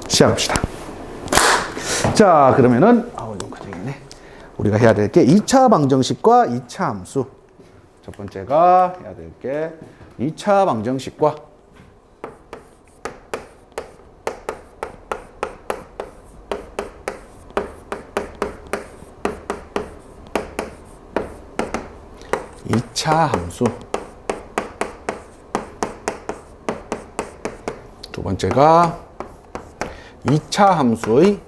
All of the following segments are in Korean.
시작합시다. 자, 그러면은 우리가 해야 될 게 2차 방정식과 2차 함수. 첫 번째가 해야 될 게 2차 방정식과 2차 함수. 두 번째가 2차 함수의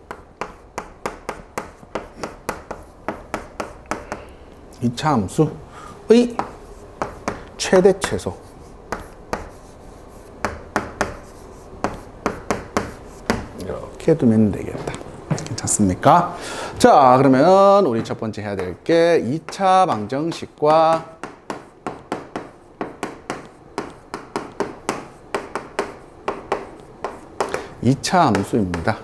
2차 함수의 최대 최소. 이렇게 두면 되겠다. 괜찮습니까? 자, 그러면 우리 첫 번째 해야 될 게 2차 방정식과 2차 함수입니다.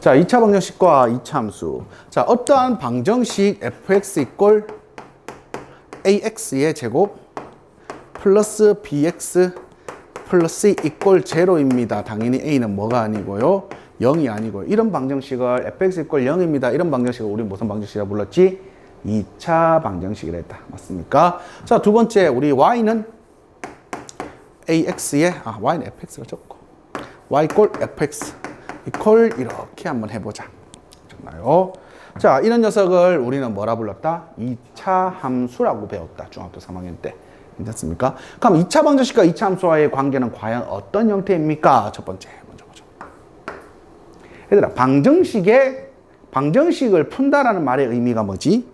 자, 2차 방정식과 2차 함수. 자, 어떠한 방정식 fx 이꼴 ax의 제곱 플러스 bx 플러스 c 이꼴 제로입니다. 당연히 a는 뭐가 아니고요? 0이 아니고요. 이런 방정식을 fx 이꼴 0입니다. 이런 방정식을 우리 무슨 방정식이라고 불렀지? 2차 방정식이라 했다. 맞습니까? 자, 두 번째 우리 y는 ax의 y는 fx가 적고 y 꼴 fx 이퀄 이렇게 한번 해보자. 좋나요? 자, 이런 녀석을 우리는 뭐라 불렀다? 2차 함수라고 배웠다. 중학교 3학년 때. 괜찮습니까? 그럼 2차 방정식과 2차 함수와의 관계는 과연 어떤 형태입니까? 첫 번째 먼저 보죠. 얘들아, 방정식을 푼다라는 말의 의미가 뭐지?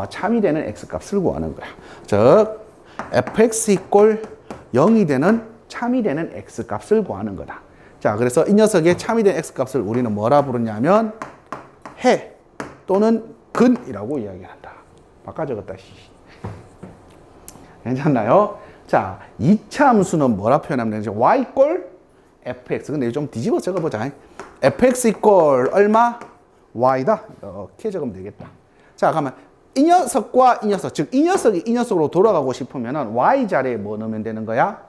참이 되는 x값을 구하는 거야. 즉 fx 이꼴 0이 되는 참이 되는 x값을 구하는 거다. 자, 그래서 이 녀석의 참이 된 x값을 우리는 뭐라 부르냐면 해 또는 근이라고 이야기한다. 바꿔 적었다. 괜찮나요? 자, 2차 함수는 뭐라 표현하면 되는지 y 꼴 fx. 근데 좀 뒤집어 적어보자. fx 이꼴 얼마? y다. 이렇게 적으면 되겠다. 자, 그러면 이 녀석과 이 녀석, 즉 이 녀석이 이 녀석으로 돌아가고 싶으면 y 자리에 뭐 넣으면 되는 거야?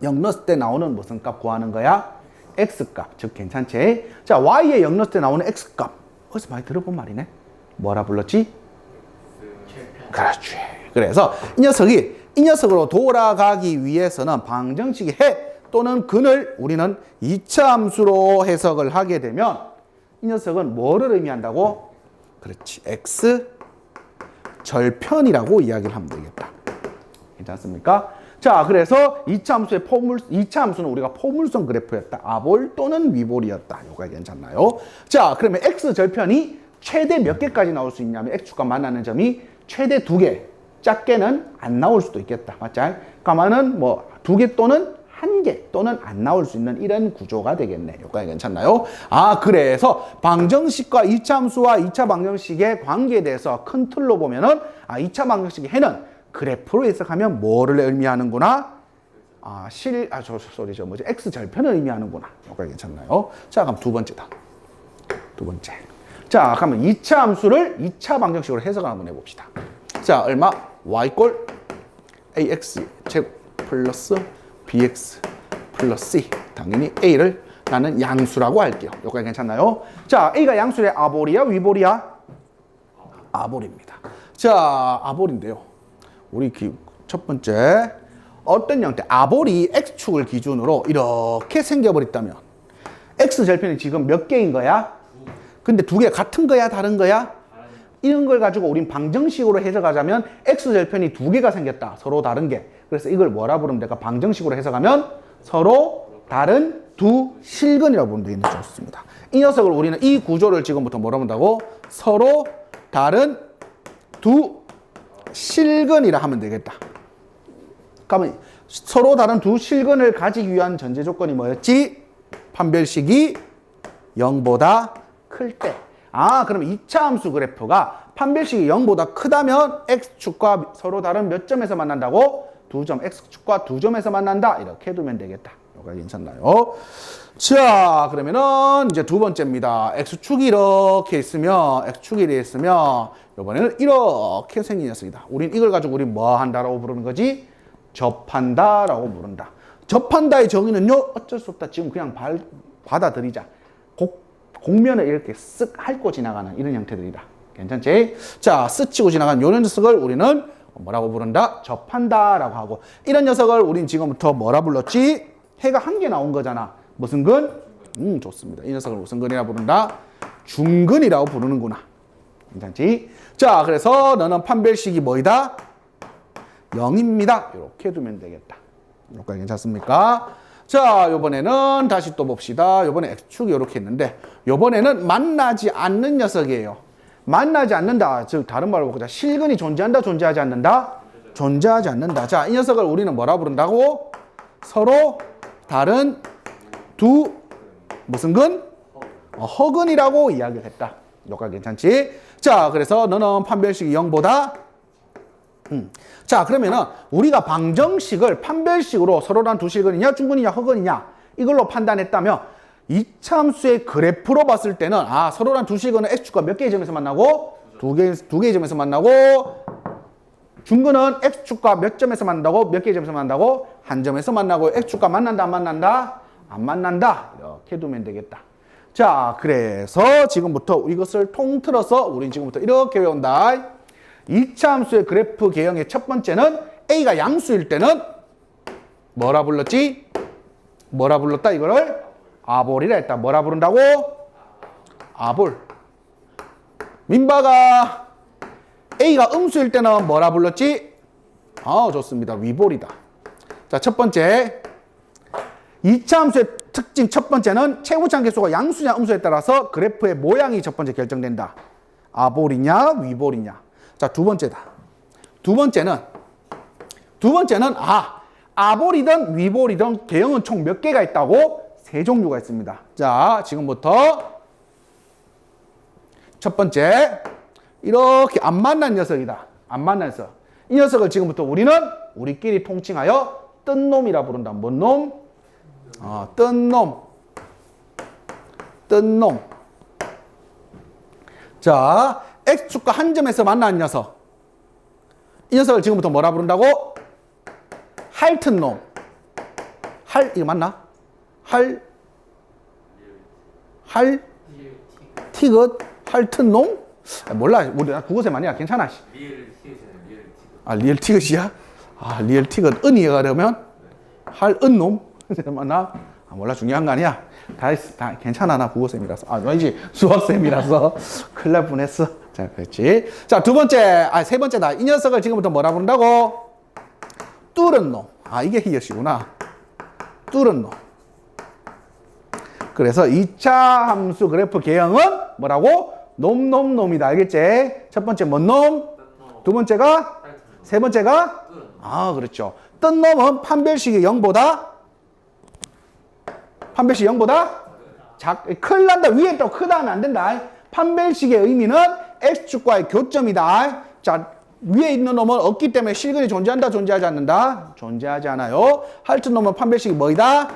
0 넣었을 때 나오는 무슨 값 구하는 거야? x값. 즉 괜찮지? 자, y에 0 넣었을 때 나오는 x값. 어디서 많이 들어본 말이네. 뭐라 불렀지? 그렇지. 그래서 이 녀석으로 돌아가기 위해서는 방정식의 해 또는 근을 우리는 2차 함수로 해석을 하게 되면 이 녀석은 뭐를 의미한다고? 그렇지. x 절편이라고 이야기를 하면 되겠다. 괜찮습니까? 자, 그래서 2차 함수는 우리가 포물선 그래프였다. 아볼 또는 위볼이었다. 요거 괜찮나요? 자, 그러면 x 절편이 최대 몇 개까지 나올 수 있냐면 x축과 만나는 점이 최대 2개. 작게는 안 나올 수도 있겠다. 맞죠? 그러면은 뭐 2개 또는 1개 또는 안 나올 수 있는 이런 구조가 되겠네. 요거 괜찮나요? 그래서 방정식과 2차 함수와 2차 방정식의 관계에 대해서 큰 틀로 보면은 2차 방정식의 해는 그래프로 해석하면 뭐를 의미하는구나? x 절편을 의미하는구나. 요거 괜찮나요? 자, 그럼 두 번째다. 두 번째. 자, 그러면 2차 함수를 2차 방정식으로 해석을 한번 해봅시다. 자, 얼마? y 꼴 ax 제곱 플러스 bx 플러스 c. 당연히 a를 나는 양수라고 할게요. 요거 괜찮나요? 자, a가 양수의 아볼이야, 위볼이야? 아볼입니다. 자, 아볼인데요. 우리 첫 번째 어떤 형태? 아볼이 x축을 기준으로 이렇게 생겨버렸다면 x 절편이 지금 몇 개인 거야? 근데 두 개 같은 거야, 다른 거야? 이런 걸 가지고 우린 방정식으로 해석하자면 x 절편이 두 개가 생겼다. 서로 다른 게. 그래서 이걸 뭐라 부르면 될까? 방정식으로 해석하면 서로 다른 두 실근이라고 부르면 되겠네. 좋습니다. 이 녀석을 우리는 이 구조를 지금부터 뭐라 한다고? 서로 다른 두 실근이라 하면 되겠다. 그러면 서로 다른 두 실근을 가지기 위한 전제 조건이 뭐였지? 판별식이 0보다 클 때. 그러면 2차 함수 그래프가 판별식이 0보다 크다면 x축과 서로 다른 몇 점에서 만난다고? 두 점, x축과 두 점에서 만난다. 이렇게 두면 되겠다. 여기까지 괜찮나요? 자, 그러면은 이제 두 번째입니다. x축이 이렇게 있으면, x축이 이렇게 있으면, 이번에는 이렇게 생긴 녀석이다. 우린 이걸 가지고 우린 뭐 한다라고 부르는 거지? 접한다라고 부른다. 접한다의 정의는요, 어쩔 수 없다. 지금 그냥 받아들이자. 곡면을 이렇게 쓱 핥고 지나가는 이런 형태들이다. 괜찮지? 자, 스치고 지나가는 이런 녀석을 우리는 뭐라고 부른다? 접한다라고 하고, 이런 녀석을 우린 지금부터 뭐라 불렀지? 해가 한 개 나온 거잖아. 무슨 근? 좋습니다. 이 녀석을 무슨 근이라 부른다? 중근이라고 부르는구나. 괜찮지? 자, 그래서 너는 판별식이 뭐이다? 0입니다. 이렇게 두면 되겠다. 여기까지 괜찮습니까? 자, 요번에는 다시 또 봅시다. 요번에 x축이 이렇게 있는데, 요번에는 만나지 않는 녀석이에요. 만나지 않는다. 즉, 다른 말로 보자. 실근이 존재한다, 존재하지 않는다? 존재하지 않는다. 자, 이 녀석을 우리는 뭐라 부른다고? 서로 다른 두, 무슨 근? 허근이라고 이야기를 했다. 여기까지 괜찮지? 자, 그래서 너는 판별식이 0보다 자, 그러면은 우리가 방정식을 판별식으로 서로 다른 두 실근이냐, 중근이냐, 허근이냐 이걸로 판단했다면 이차함수의 그래프로 봤을 때는 서로 다른 두 실근은 x축과 몇 개의 점에서 만나고? 두 개의 점에서 만나고, 중근은 x축과 몇 점에서 만난다고? 몇 개의 점에서 만난다고? 한 점에서 만나고, x축과 만난다, 안 만난다? 안 만난다. 이렇게 두면 되겠다. 자, 그래서 지금부터 이것을 통틀어서 우린 지금부터 이렇게 외운다. 2차 함수의 그래프 개형의 첫 번째는 A가 양수일 때는 뭐라 불렀지? 뭐라 불렀다? 이거를 아볼이라 했다. 뭐라 부른다고? 아볼. 민바가 A가 음수일 때는 뭐라 불렀지? 좋습니다. 위볼이다. 자, 첫 번째. 2차 함수의 특징 첫 번째는 최고치 개수가 양수냐 음수에 따라서 그래프의 모양이 첫 번째 결정된다. 아볼이냐 위볼이냐. 자, 두 번째다. 두 번째는 아볼이든 위볼이든 개형은 총 몇 개가 있다고? 세 종류가 있습니다. 자, 지금부터 첫 번째 이렇게 안 만난 녀석이다. 안 만난 녀석. 이 녀석을 지금부터 우리는 우리끼리 통칭하여 뜬 놈이라 부른다. 뭔 놈? 뜬 놈. 뜬 놈. 자, x축과 한 점에서 만난 녀석. 이 녀석을 지금부터 뭐라 부른다고? 핥은 놈. 이거 맞나? 티귿? 핥은 놈? 몰라. 우리 국어쌤 아니야. 괜찮아. 리얼 티귿이야? 리얼 티귿. 은이가 그러면? 핥은 놈? 맞나? 몰라. 중요한 거 아니야. 다 괜찮아. 나 국어쌤이라서. 아니지. 수학쌤이라서. 큰일 날 뻔했어. 자, 그렇지. 자, 세 번째다. 이 녀석을 지금부터 뭐라 부른다고? 뚫은 놈. 이게 히읗이구나. 뚫은 놈. 그래서 2차 함수 그래프 개형은 뭐라고? 놈이다. 알겠지? 첫 번째 뭔 놈? 두 번째가? 세 번째가? 그렇죠. 뜬 놈은 판별식이 0보다? 큰일 난다. 위에 또 크다 하면 안 된다. 판별식의 의미는 x축과의 교점이다. 자, 위에 있는 놈은 없기 때문에 실근이 존재한다, 존재하지 않는다? 존재하지 않아요. 핥은 놈은 판별식이 뭐이다?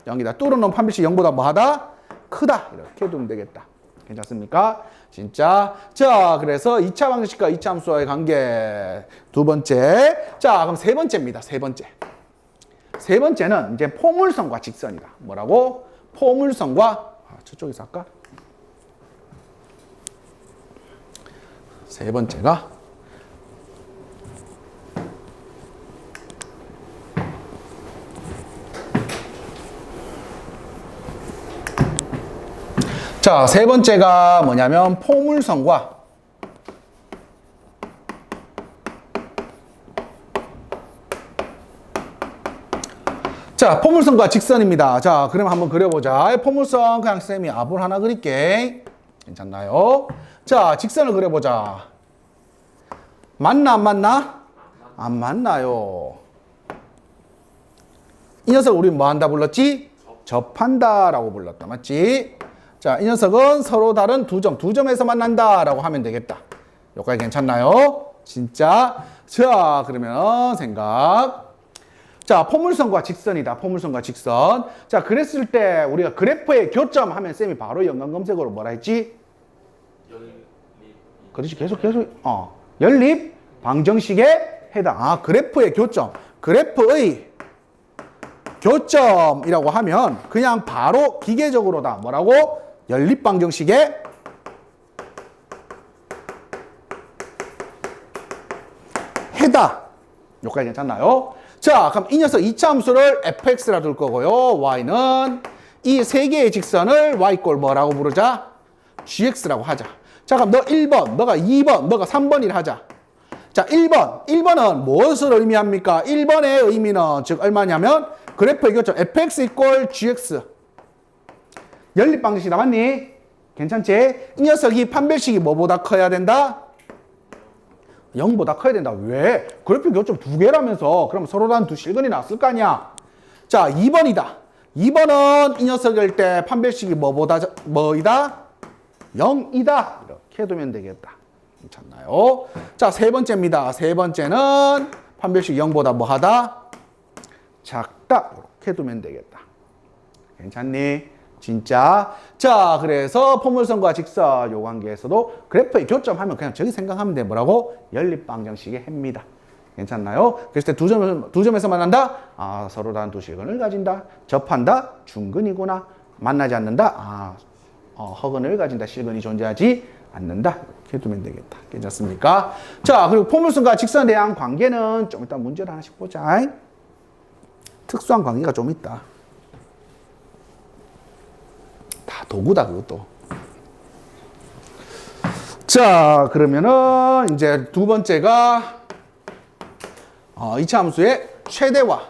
0이다. 뚫은 놈은 판별식이 0보다 뭐하다? 크다. 이렇게 두면 되겠다. 괜찮습니까? 진짜. 자, 그래서 2차 방정식과 2차 함수와의 관계. 두 번째. 자, 그럼 세 번째입니다. 세 번째는 이제 포물선과 직선이다. 뭐라고? 포물선과, 저쪽에서 할까? 세 번째가 자, 세 번째가 뭐냐면 포물선과 포물선과 직선입니다. 자, 그럼 한번 그려보자. 포물선 그냥 쌤이 아볼 하나 그릴게. 괜찮나요? 자, 직선을 그려보자. 맞나 안 맞나? 안 만나요. 이 녀석 우리 뭐 한다 불렀지? 접한다라고 불렀다. 맞지? 자, 이 녀석은 서로 다른 두 점에서 만난다라고 하면 되겠다. 여기까지 괜찮나요? 진짜? 자, 그러면 생각. 자, 포물선과 직선이다. 포물선과 직선. 자, 그랬을 때 우리가 그래프의 교점 하면 쌤이 바로 연관 검색어로 뭐라 했지? 그렇지. 계속. 연립 방정식에 해당. 아, 그래프의 교점. 그래프의 교점이라고 하면 그냥 바로 기계적으로다. 뭐라고? 연립 방정식에 해다. 여기까지 괜찮나요? 자, 그럼 이 녀석 2차 함수를 fx라 둘 거고요. y는 이 세 개의 직선을 y꼴 뭐라고 부르자? gx라고 하자. 자, 그럼 너 1번, 너가 2번, 너가 3번이라 하자. 자, 1번. 1번은 무엇을 의미합니까? 1번의 의미는 즉 얼마냐면 그래프의 교점 fx 이꼴 gx. 연립 방정식이다. 맞니? 괜찮지? 이 녀석이 판별식이 뭐보다 커야 된다? 0보다 커야 된다. 왜? 그래프 교점 두 개라면서. 그럼 서로 다른 두 실근이 났을 거 아니야. 자, 2번이다. 2번은 이 녀석일 때 판별식이 뭐이다? 0이다. 이렇게 해두면 되겠다. 괜찮나요? 자, 세 번째입니다. 세 번째는 판별식 0보다 뭐하다? 작다. 이렇게 해두면 되겠다. 괜찮니? 진짜. 자, 그래서 포물선과 직선 요 관계에서도 그래프의 교점하면 그냥 저기 생각하면 돼. 뭐라고? 연립방정식의 해입니다. 괜찮나요? 그래서 두 점에서 만난다? 아, 서로 다른 두 실근을 가진다. 접한다? 중근이구나. 만나지 않는다? 허근을 가진다. 실근이 존재하지 않는다. 이렇게 두면 되겠다. 괜찮습니까? 자, 그리고 포물선과 직선에 대한 관계는 좀 이따 문제를 하나씩 보자. 특수한 관계가 좀 있다. 다 도구다, 그것도. 자, 그러면은 이제 두 번째가 2차 함수의 최대와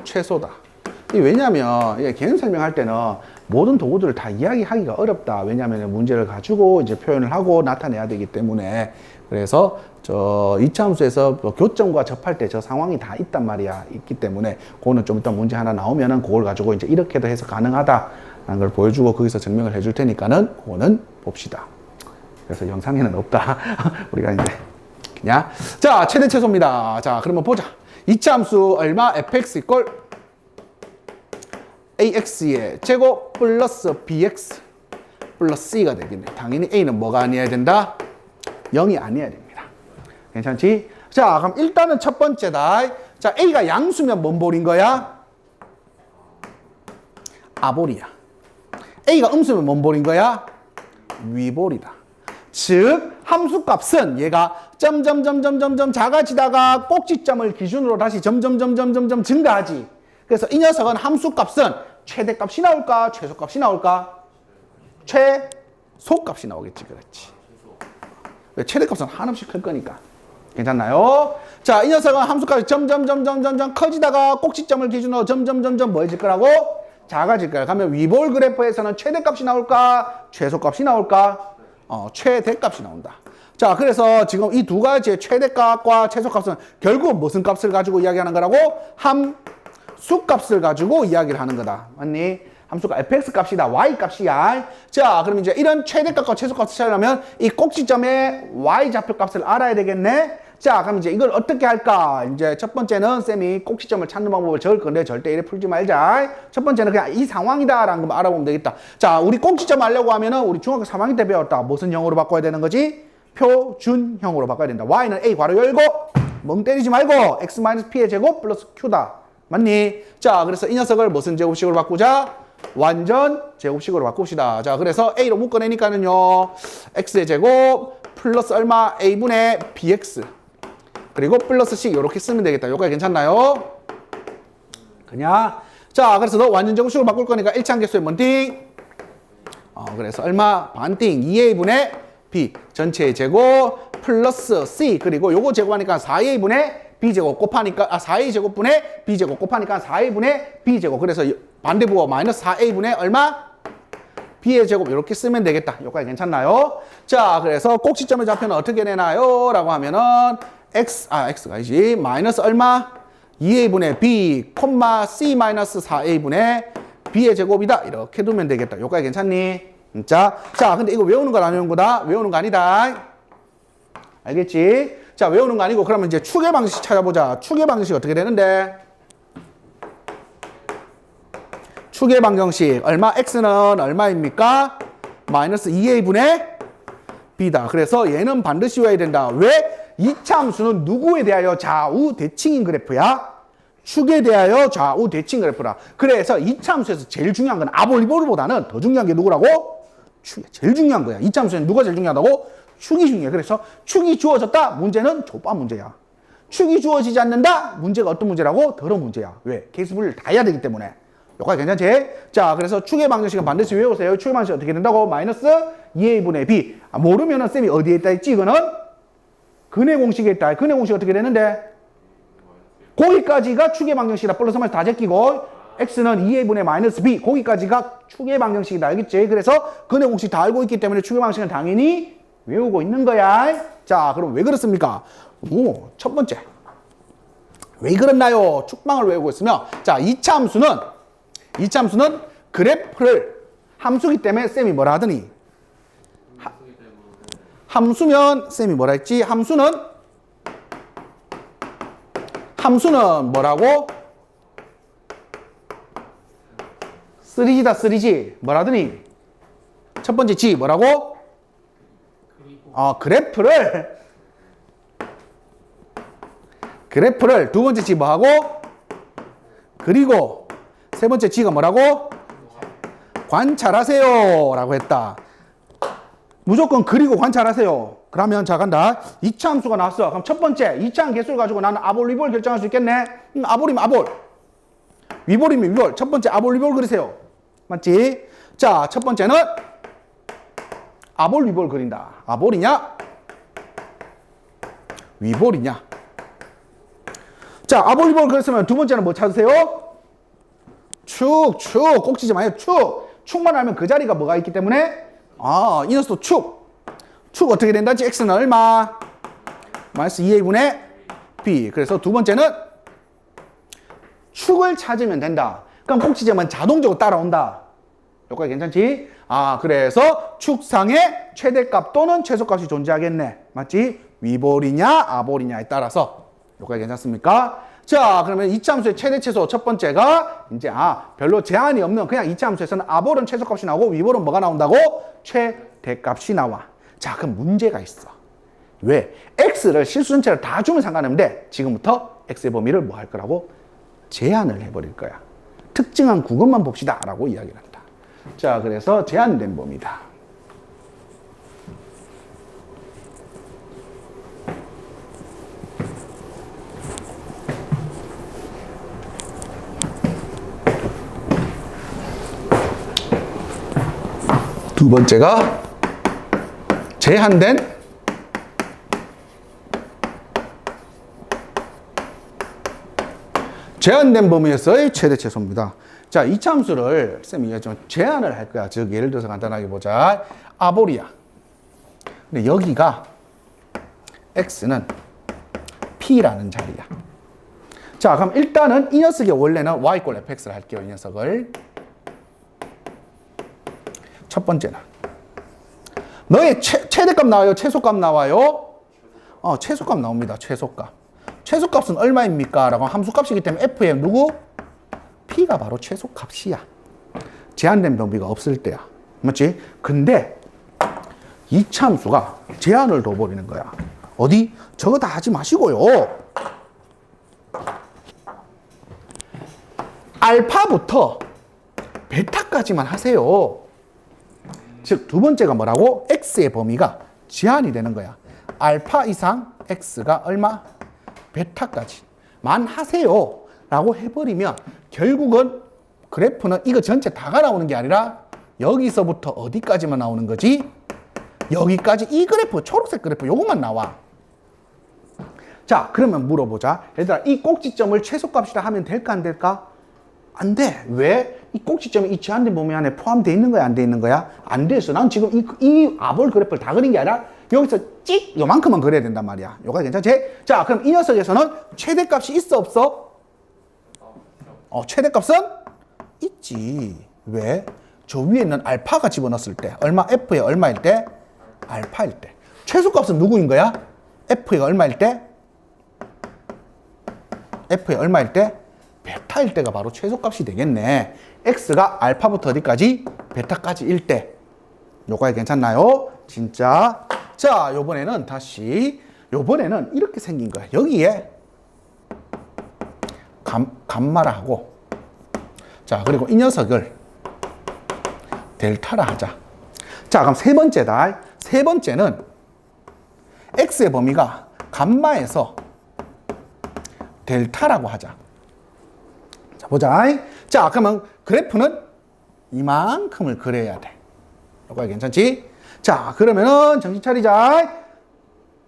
최소다. 왜냐하면 개념 설명할 때는 모든 도구들을 다 이야기하기가 어렵다. 왜냐하면 문제를 가지고 이제 표현을 하고 나타내야 되기 때문에. 그래서 2차 함수에서 교점과 접할 때 저 상황이 다 있단 말이야. 있기 때문에 그거는 좀 이따 문제 하나 나오면은 그걸 가지고 이제 이렇게도 해서 가능하다라는 걸 보여주고 거기서 증명을 해줄 테니까는 그거는 봅시다. 그래서 영상에는 없다. 우리가 이제 그냥. 자, 최대 최소입니다. 자, 그러면 보자. 2차 함수 얼마? fx 이꼴 ax의 제곱 플러스 bx 플러스 c가 되겠네. 당연히 a는 뭐가 아니어야 된다? 0이 아니어야 됩니다. 괜찮지? 자, 그럼 일단은 첫 번째다. 자, a가 양수면 뭔 볼인 거야? 아볼이야. a가 음수면 뭔 볼인 거야? 위볼이다. 즉, 함수값은 얘가 점점점점점점 작아지다가 꼭지점을 기준으로 다시 점점점점점점 증가하지. 그래서 이 녀석은 함수값은 최대값이 나올까? 최소값이 나올까? 최소값이 나오겠지. 그렇지. 최대값은 한없이 클 거니까. 괜찮나요? 자, 이 녀석은 함수값이 점점점점점점 커지다가 꼭지점을 기준으로 점점점점 뭐해질 거라고? 작아질 거야. 그러면 위볼 그래프에서는 최대값이 나올까? 최소값이 나올까? 최대값이 나온다. 자, 그래서 지금 이 두 가지의 최대값과 최소값은 결국 무슨 값을 가지고 이야기하는 거라고? 함수값을 가지고 이야기를 하는 거다. 맞니? 함수가 fx 값이다. y 값이야. 자, 그럼 이제 이런 최대값과 최소값을 찾으려면 이 꼭지점의 y 좌표 값을 알아야 되겠네. 자, 그럼 이제 이걸 어떻게 할까? 이제 첫 번째는 쌤이 꼭지점을 찾는 방법을 적을 건데 절대 이래 풀지 말자. 첫 번째는 그냥 이 상황이다라는 것만 알아보면 되겠다. 자, 우리 꼭지점 알려고 하면은 우리 중학교 3학년 때 배웠다. 무슨 형으로 바꿔야 되는 거지? 표준형으로 바꿔야 된다. y는 a 괄호 열고 멍 때리지 말고 x-p의 제곱 플러스 q다. 맞니? 자, 그래서 이 녀석을 무슨 제곱식으로 바꾸자? 완전 제곱식으로 바꿉시다. 자, 그래서 a로 묶어내니까는요, x의 제곱 플러스 얼마? a분의 bx 그리고 플러스 c 이렇게 쓰면 되겠다. 여기까지 괜찮나요? 그냥. 자, 그래서 너 완전 제곱식으로 바꿀 거니까 1차 개수의 뭔띵? 그래서 얼마? 반띵 2a분의 b 전체의 제곱 플러스 c 그리고 요거 제곱하니까 4a분의 b제곱 곱하니까 4a 제곱분의 b제곱 곱하니까 4a분의 b제곱. 그래서 반대부호 마이너스 4a분의 얼마? b의 제곱 이렇게 쓰면 되겠다. 여기까지 괜찮나요? 자, 그래서 꼭지점의 좌표는 어떻게 내나요? 라고 하면은 x가 아니지. 마이너스 얼마? 2a분의 b, c 마이너스 4a분의 b의 제곱이다. 이렇게 두면 되겠다. 여기까지 괜찮니? 자, 근데 이거 외우는 거 안 외우는 거다? 외우는 거 아니다. 알겠지? 자, 외우는 거 아니고 그러면 이제 추계 방식 찾아보자. 추계 방식이 어떻게 되는데? 추계 방정식 얼마? x는 얼마입니까? 마이너스 2a분의 b다. 그래서 얘는 반드시 외워야 된다. 왜? 이차 함수는 누구에 대하여 좌우 대칭인 그래프야? 축에 대하여 좌우 대칭 그래프라. 그래서 이차 함수에서 제일 중요한 건 아볼리볼보다는 더 중요한 게 누구라고? 축이 제일 중요한 거야. 이차 함수에는 누가 제일 중요하다고? 축이 중요해. 그래서 축이 주어졌다? 문제는 좁아 문제야. 축이 주어지지 않는다? 문제가 어떤 문제라고? 더러운 문제야. 왜? 케이스 분리를 다 해야 되기 때문에. 여기까지 괜찮지? 자, 그래서 축의 방정식은 반드시 외우세요. 축의 방정식이 어떻게 된다고? 마이너스 2a분의 b. 모르면은 쌤이 어디에 있다 했지? 이거는 근의 공식에 있다. 근의 공식이 어떻게 되는데? 거기까지가 축의 방정식이다. 플러스 마이너스 다 제끼고 x는 2a분의 마이너스 b. 거기까지가 축의 방정식이다. 알겠지? 그래서 근의 공식 다 알고 있기 때문에 축의 방정식은 당연히 외우고 있는 거야. 자, 그럼 왜 그렇습니까? 오, 첫 번째. 왜 그렇나요? 축방을 외우고 있으면 자, 이차 함수는 그래프를 함수기 때문에 쌤이 뭐라 하더니 함수면 쌤이 뭐라 했지? 함수는 뭐라고? 3G다 3G 뭐라 하더니 첫 번째 G 뭐라고? 그래프를 두 번째 G 뭐하고? 그리고 세 번째 G가 뭐라고? 관찰하세요 라고 했다. 무조건 그리고 관찰하세요. 그러면 자 간다. 2차 함수가 나왔어. 그럼 첫 번째 2차 개수를 가지고 나는 아볼 위볼 결정할 수 있겠네. 아볼이면 아볼, 위볼이면 위볼. 첫 번째 아볼 위볼 그리세요. 맞지? 자, 첫 번째는 아볼 위볼 그린다. 아볼이냐 위볼이냐. 자, 아볼 위볼 그렸으면 두 번째는 뭐 찾으세요? 축 꼭지지 마요. 축만 알면 그 자리가 뭐가 있기 때문에 이너스도 축 어떻게 된다지? x는 얼마? 마이너스 2a분의 b. 그래서 두 번째는 축을 찾으면 된다. 그럼 꼭지점은 자동적으로 따라온다. 여기까지 괜찮지? 그래서 축상의 최대값 또는 최소값이 존재하겠네. 맞지? 위볼이냐 아볼이냐에 따라서. 여기까지 괜찮습니까? 자, 그러면 이차 함수의 최대 최소 첫 번째가 이제 별로 제한이 없는 그냥 이차 함수에서는 아볼은 최소값이 나오고 위볼은 뭐가 나온다고? 최대값이 나와. 자, 그럼 문제가 있어. 왜? x를 실수 전체를 다 주면 상관없는데 지금부터 x의 범위를 뭐 할 거라고? 제한을 해버릴 거야. 특정한 구간만 봅시다 라고 이야기를 한다. 자, 그래서 제한된 범위다. 두 번째가 제한된 범위에서의 최대 최소입니다. 자, 이차 함수를 쌤이 좀 제한을 할 거야. 즉 예를 들어서 간단하게 보자. 아볼이야. 근데 여기가 x는 p라는 자리야. 자, 그럼 일단은 이 녀석의 원래는 y 꼴 fx를 할게요. 이 녀석을. 첫 번째는 너의 최대값 나와요? 최소값 나와요? 최소값 나옵니다. 최소값은 얼마입니까? 라고 함수값이기 때문에 f의 누구? p가 바로 최소값이야. 제한된 범위가 없을 때야. 맞지? 근데 이차 함수가 제한을 둬버리는 거야. 어디? 저거 다 하지 마시고요. 알파부터 베타까지만 하세요. 즉, 두 번째가 뭐라고? x의 범위가 제한이 되는 거야. 알파 이상 x가 얼마? 베타까지만 하세요 라고 해버리면 결국은 그래프는 이거 전체 다가 나오는 게 아니라 여기서부터 어디까지만 나오는 거지? 여기까지 이 그래프, 초록색 그래프 요것만 나와. 자, 그러면 물어보자. 얘들아, 이 꼭지점을 최소값이라 하면 될까 안 될까? 안 돼. 왜? 이 꼭지점이 이 제한된 범위 안에 포함되어 있는 거야? 안 돼 있는 거야? 안 돼 있어. 난 지금 이 아볼 그래프를 다 그린 게 아니라 여기서 찍! 요만큼만 그려야 된단 말이야. 요가 괜찮지? 자, 그럼 이 녀석에서는 최대값이 있어 없어? 최대값은? 있지. 왜? 저 위에 있는 알파가 집어넣었을 때 얼마? f의 얼마일 때? 알파일 때. 최소값은 누구인 거야? F가 얼마일 때? F가 얼마일 때? 베타일 때가 바로 최소값이 되겠네. X가 알파부터 어디까지? 베타까지일 때. 요거야 괜찮나요? 진짜. 자, 요번에는 다시, 요번에는 이렇게 생긴 거야. 여기에 감마라 하고, 자, 그리고 이 녀석을 델타라 하자. 자, 그럼 세 번째다. 세 번째는 X의 범위가 감마에서 델타라고 하자. 자, 보자. 자, 그러면 그래프는 이만큼을 그려야 돼. 이거 괜찮지? 자, 그러면은 정신 차리자.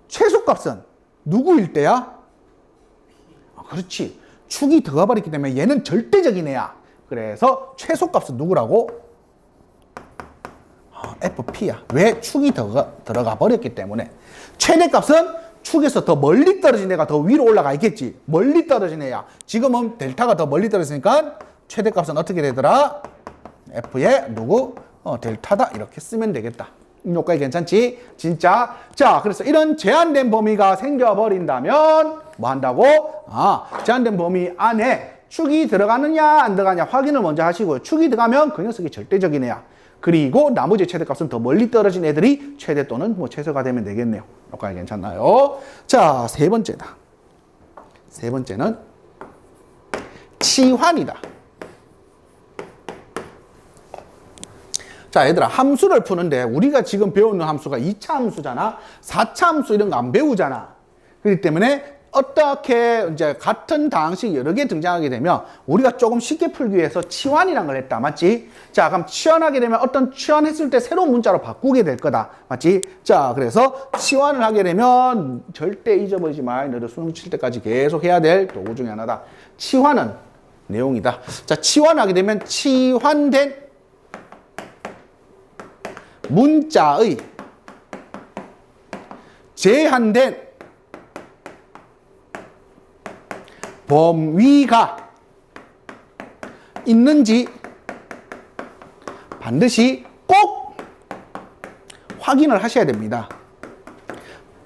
최소값은 누구일 때야? 그렇지. 축이 들어가 버렸기 때문에 얘는 절대적인 애야. 그래서 최소값은 누구라고? FP야. 왜? 축이 들어가 버렸기 때문에. 최대값은 축에서 더 멀리 떨어진 애가 더 위로 올라가 있겠지. 멀리 떨어진 애야. 지금은 델타가 더 멀리 떨어지니까 최대값은 어떻게 되더라? F의 누구? 델타다. 이렇게 쓰면 되겠다. 여기까지 괜찮지? 진짜. 자, 그래서 이런 제한된 범위가 생겨버린다면 뭐 한다고? 제한된 범위 안에 축이 들어가느냐 안 들어가냐 확인을 먼저 하시고요. 축이 들어가면 그 녀석이 절대적인 애야. 그리고 나머지 최대값은 더 멀리 떨어진 애들이 최대 또는 뭐 최소가 되면 되겠네요. 여기까지 괜찮나요? 자, 세 번째다. 세 번째는 치환이다. 자, 얘들아, 함수를 푸는데 우리가 지금 배우는 함수가 2차 함수잖아. 4차 함수 이런 거 안 배우잖아. 그렇기 때문에 어떻게 이제 같은 다항식이 여러 개 등장하게 되면 우리가 조금 쉽게 풀기 위해서 치환이란 걸 했다. 맞지? 자, 그럼 치환하게 되면 어떤 치환했을 때 새로운 문자로 바꾸게 될 거다. 맞지? 자, 그래서 치환을 하게 되면 절대 잊어버리지 마. 너도 수능 칠 때까지 계속 해야 될 도구 중에 하나다. 치환은 내용이다. 자, 치환하게 되면 치환된 문자의 제한된 범위가 있는지 반드시 꼭 확인을 하셔야 됩니다.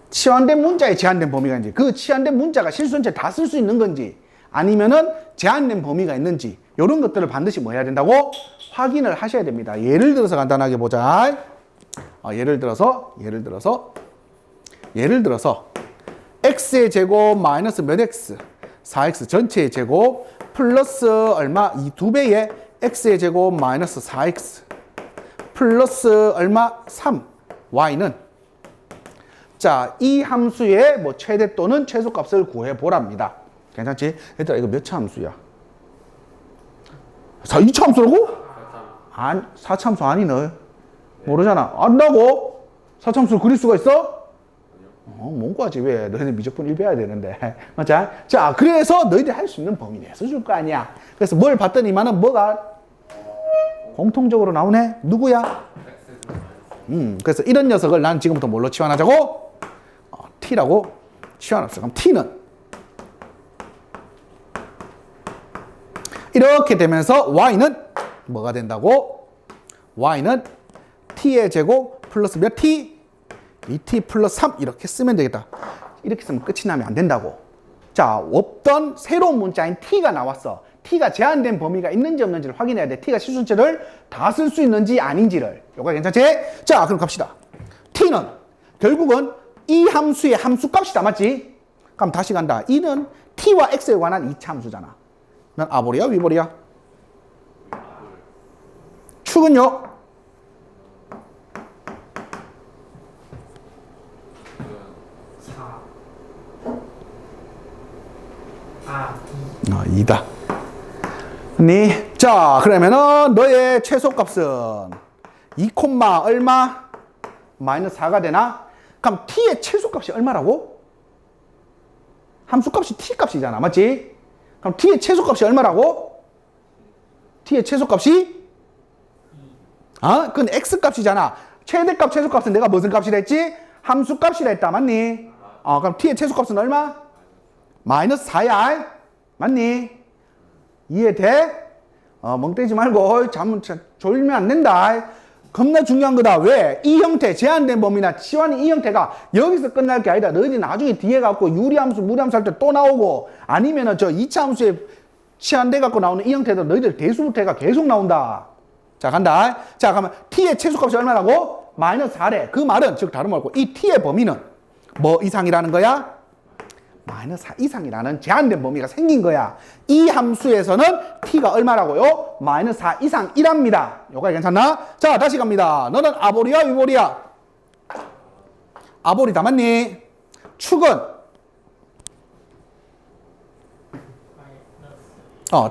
치환된 문자의 제한된 범위가 있는지, 그 치환된 문자가 실수인지 다 쓸 수 있는 건지, 아니면은 제한된 범위가 있는지, 이런 것들을 반드시 뭐 해야 된다고? 확인을 하셔야 됩니다. 예를 들어서 간단하게 보자. 예를 들어서 x의 제곱 마이너스 몇 x 4x 전체의 제곱 플러스 얼마? 이 두 배의 x의 제곱 마이너스 4x 플러스 얼마? 3 y는 자, 이 함수의 뭐 최대 또는 최소값을 구해 보랍니다. 괜찮지? 얘들아, 이거 몇 차 함수야? 2차 함수라고? 4차 함수 아니네. 모르잖아. 안다고? 4차 함수를 그릴 수가 있어? 뭔가지 왜? 너희들 미적분 1 배워야 되는데. 맞지? 자, 그래서 너희들이 할 수 있는 범위 내서 줄 거 아니야. 그래서 뭘 봤더니만은 뭐가 공통적으로 나오네? 누구야? 그래서 이런 녀석을 난 지금부터 뭘로 치환하자고? t라고 치환합시다. 그럼 t는 이렇게 되면서 y는 뭐가 된다고? y는 t의 제곱 플러스 몇 t? 2t 플러스 3 이렇게 쓰면 되겠다. 이렇게 쓰면 끝이 나면 안 된다고. 자, 없던 새로운 문자인 t가 나왔어. t가 제한된 범위가 있는지 없는지를 확인해야 돼. t가 실수인지를 다 쓸 수 있는지 아닌지를. 요거 괜찮지? 자, 그럼 갑시다. t는 결국은 이 함수의 함수값이다. 맞지? 그럼 다시 간다. 이는 t와 x에 관한 2차 함수잖아. 난 아볼이야? 위볼이야? 축은요? 이 2다. 니? 자, 그러면은 너의 최소값은 2, 얼마? 마이너스 4가 되나? 그럼 t의 최소값이 얼마라고? 함수값이 t 값이잖아. 맞지? 그럼 t의 최소값이 얼마라고? t의 최소값이? 그건 x 값이잖아. 최대값, 최소값은 내가 무슨 값이라 했지? 함수값이라 했다. 맞니? 그럼 t의 최소값은 얼마? 마이너스 4야. 맞니? 이해돼? 멍 때리지 말고 졸면 안 된다. 겁나 중요한 거다. 왜? 이 형태, 제한된 범위나 치환이 이 형태가 여기서 끝날 게 아니다. 너희들이 나중에 뒤에 갖고 유리함수, 무리함수 할 때 또 나오고 아니면은 저 2차 함수에 치환돼 갖고 나오는 이 형태도 너희들 대수부터 해가 계속 나온다. 자, 간다. 자, 그러면 t의 최소값이 얼마라고? 마이너스 4래. 그 말은 즉 다름 없고 이 t의 범위는 뭐 이상이라는 거야? 마이너스 4 이상이라는 제한된 범위가 생긴 거야. 이 함수에서는 t가 얼마라고요? 마이너스 4 이상이랍니다. 요거까지 괜찮나? 자, 다시 갑니다. 너는 아볼이야, 위볼이야? 아볼이다, 맞니? 축은?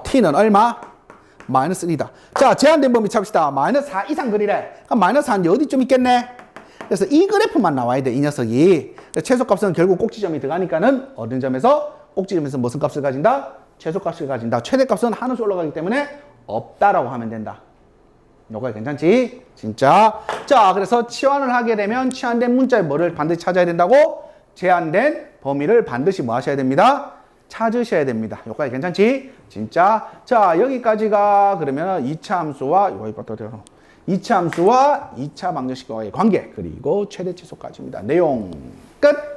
t는 얼마? 마이너스 1이다. 자, 제한된 범위 찾읍시다. 마이너스 4 이상 그리래. 그럼 마이너스 4는 어디쯤 있겠네? 그래서 이 그래프만 나와야 돼, 이 녀석이. 최소값은 결국 꼭지점이 들어가니까는 어떤 점에서? 꼭지점에서 무슨 값을 가진다? 최소값을 가진다. 최대값은 한없이 올라가기 때문에 없다라고 하면 된다. 요거 괜찮지? 진짜. 자, 그래서 치환을 하게 되면 치환된 문자의 뭐를 반드시 찾아야 된다고? 제한된 범위를 반드시 뭐 하셔야 됩니다? 찾으셔야 됩니다. 요까지 괜찮지? 진짜. 자, 여기까지가 그러면 2차 함수와 2차 함수와 2차 방정식과의 관계 그리고 최대 치수까지입니다. 내용 끝.